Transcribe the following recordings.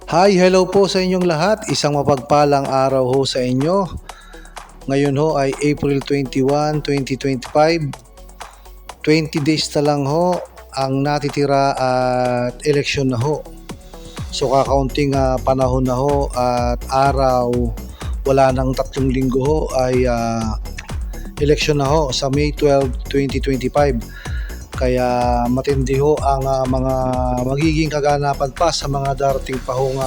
Hi, hello po sa inyong lahat. Isang mapagpalang araw ho sa inyo. Ngayon ho ay April 21, 2025. 20 days na lang ho ang natitira at eleksyon na ho. So kakaunting panahon na ho at araw, wala nang 3 linggo ho ay eleksyon na ho sa May 12, 2025. Kaya matindi ho ang mga magiging kaganapan pa sa mga darating pa hong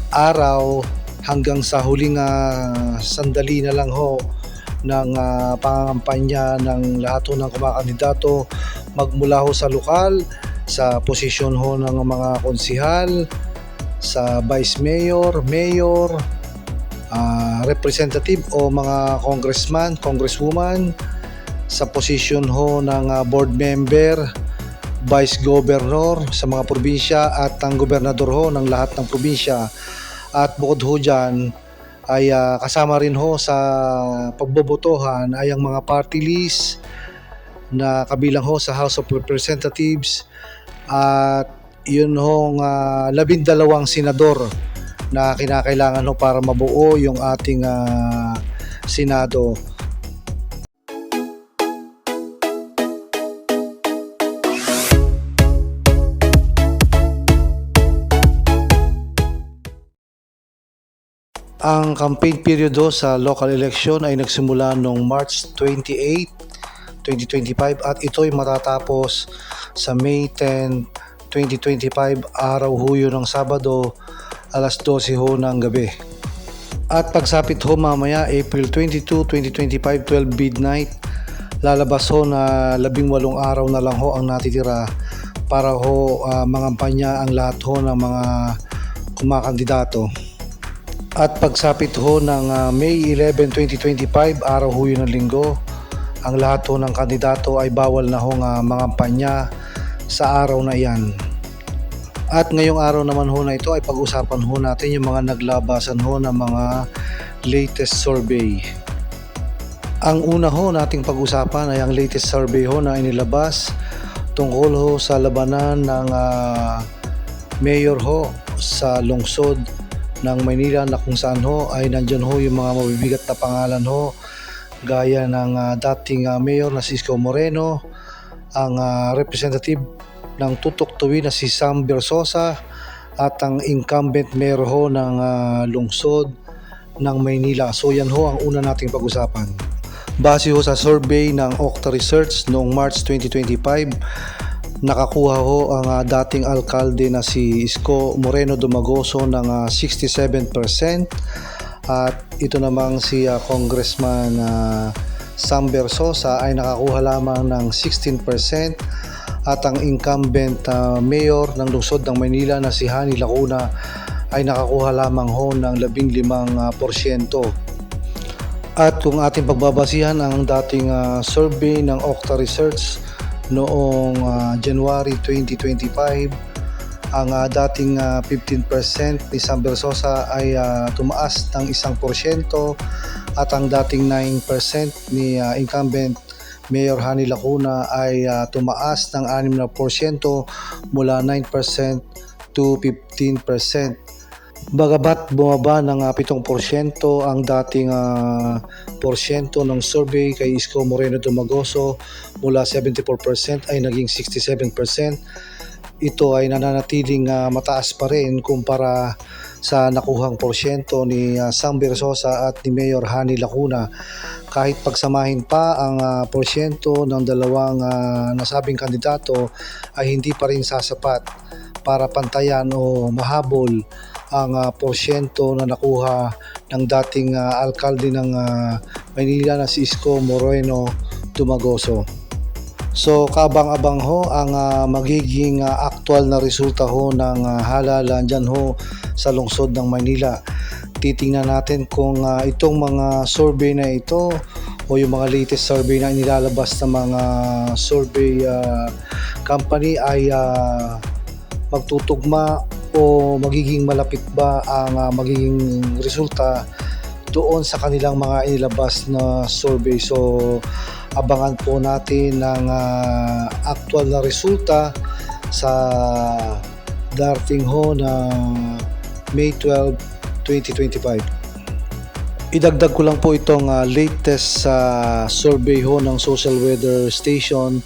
araw hanggang sa huling sandali na lang ho ng pangangampanya ng lahat ho ng kumakandidato magmula ho sa lokal, sa posisyon ho ng mga konsihal, sa vice mayor, mayor, representative o mga congressman, congresswoman, sa posisyon ho ng board member, vice governor sa mga probinsya at ang gobernador ho ng lahat ng probinsya. At bukod ho dyan ay kasama rin ho sa pagbobotohan ay ang mga party list na kabilang ho sa House of Representatives at yun hong 12 senador na kinakailangan ho para mabuo yung ating Senado. Ang campaign period sa local election ay nagsimula noong March 28, 2025 at ito ay matatapos sa May 10, 2025, araw ho yun ng Sabado, alas 12 ho ng gabi. At pagsapit ho mamaya April 22, 2025, 12 midnight, lalabas ho na 18 araw na lang ho ang natitira para ho mangampanya ang lahat ho ng mga kumakandidato. At pagsapit ho ng May 11, 2025, araw ho yun ng linggo, ang lahat ho ng kandidato ay bawal na ho mangampanya sa araw na iyan. At ngayong araw naman ho na ito ay pag-usapan ho natin yung mga naglabasan ho ng mga latest survey. Ang una ho nating pag-usapan ay ang latest survey ho na inilabas tungkol ho sa labanan ng mayor ho sa lungsod ng Maynila na kung saan ho ay nandyan ho yung mga mabibigat na pangalan ho gaya ng dating mayor na si Isko Moreno, ang representative ng Tutok Tuwi na si Sam Bersosa at ang incumbent mayor ho ng lungsod ng Maynila. So yan ho ang una nating pag-usapan. Base ho sa survey ng Okta Research noong March 2025, nakakuha ho ang dating alkalde na si Isko Moreno Dumagoso ng 67% at ito namang si Congressman Sam Bersosa ay nakakuha lamang ng 16% at ang incumbent mayor ng lungsod ng Maynila na si Hani Lacuna ay nakakuha lamang ho ng 15%. At kung ating pagbabasihan ang dating survey ng Okta Research noong January 2025, ang dating 15% ni Sam Bersosa ay tumaas ng 1% at ang dating 9% ni incumbent Mayor Hani Lacuna ay tumaas ng 6% mula 9% to 15%. Bagamat bumaba ng 7% ang dating porsyento ng survey kay Isko Moreno Dumagoso mula 74% ay naging 67%. Ito ay nananatiling mataas pa rin kumpara sa nakuhang porsyento ni Sam Bersosa at ni Mayor Hani Lacuna. Kahit pagsamahin pa ang porsyento ng dalawang nasabing kandidato ay hindi pa rin sasapat para pantayan o mahabol ang porsyento na nakuha ng dating alkalde ng Maynila na si Isko Moreno Dumagoso. So kaabang-abang ho ang magiging actual na resulta ho ng halalan dyan ho sa lungsod ng Maynila. Titingnan natin kung itong mga survey na ito o yung mga latest survey na inilalabas ng mga survey company ay magtutugma o magiging malapit ba ang magiging resulta doon sa kanilang mga inilabas na survey. So abangan po natin ng actual na resulta sa darating ho na May 12, 2025. Idagdag ko lang po itong latest survey ho ng Social Weather Station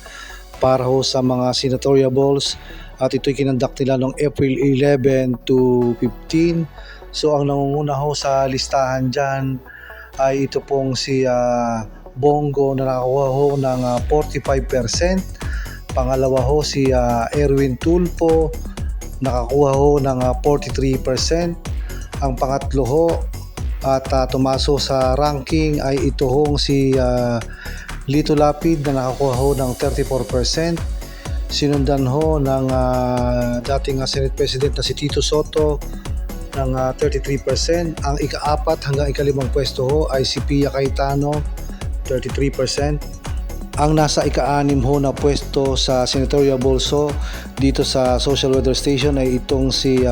para ho sa mga senatoriables, at ito'y kinonduct nila noong April 11 to 15. So ang nangunguna ho sa listahan dyan ay ito pong si Bongo na nakakuha ho ng 45%. Pangalawa ho si Erwin Tulfo, nakakuha ho ng 43%. Ang pangatlo ho at tumaso sa ranking ay ito hong si Lito Lapid na nakakuha ho ng 34%. Sinundan ho ng dating Senate President na si Tito Soto ng 33%. Ang ika-4 hanggang ika-5 pwesto ho ay si Pia Cayetano, 33%. Ang nasa ika-6 ho na pwesto sa senatorial bolso dito sa Social Weather Station ay itong si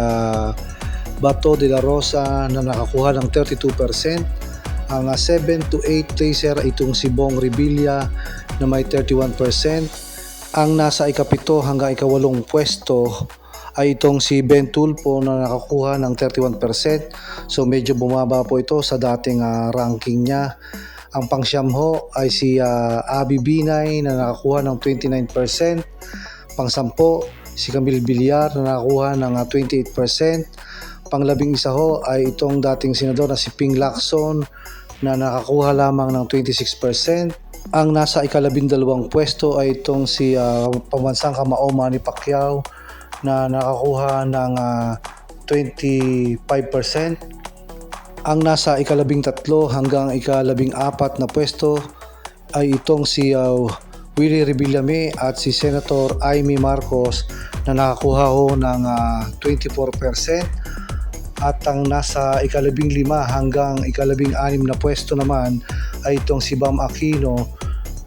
Bato de la Rosa na nakakuha ng 32%. Ang 7 to 8 tracer ay itong si Bong Revilla na may 31%. Ang nasa ika-7 hanggang ika-8 pwesto ay itong si Ben Tulfo na nakakuha ng 31%. So medyo bumaba po ito sa dating ranking niya. Ang pang-siyam ho ay si Abby Binay na nakakuha ng 29%. Pang-sampo si Camille Villar na nakakuha ng 28%. Pang-11 ho ay itong dating senador na si Ping Lacson na nakakuha lamang ng 26%. Ang nasa ika-12 pwesto ay itong si pambansang kamao Manny Pacquiao na nakakuha ng 25%. Ang nasa ika-13 hanggang ika-14 na pwesto ay itong si Willie Revillame at si Senator Amy Marcos na nakakuha ho ng 24%. At ang nasa ika-15 hanggang ika-16 na pwesto naman ay itong si Bam Aquino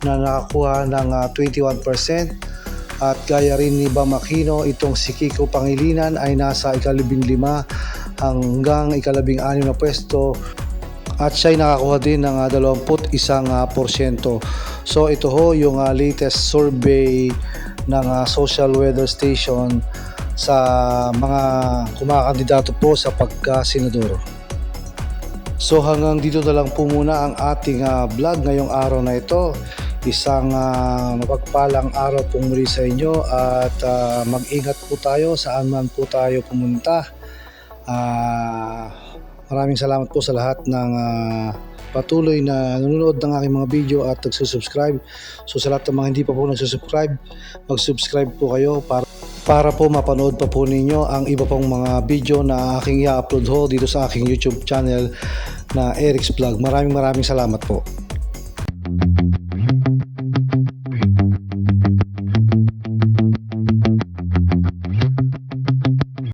na nakakuha ng 21%. At gaya rin ni Bam Aquino, itong si Kiko Pangilinan ay nasa ika-15 hanggang ika-16 na pwesto at siya ay nakakuha din ng 21%. So ito ho yung latest survey ng Social Weather Station sa mga kumakandidato po sa pagka-senador. So hanggang dito na lang po muna ang ating vlog ngayong araw na ito. Isang mapagpalang araw po muli sa inyo at mag-ingat po tayo saan man po tayo pumunta. Maraming salamat po sa lahat ng patuloy na nanonood ng aking mga video at nagsusubscribe. So sa lahat ng mga hindi pa po nagsusubscribe, mag-subscribe po kayo para po mapanood pa po ninyo ang iba pong mga video na aking i-upload ho dito sa aking YouTube channel na Eric's Vlog. Maraming salamat po.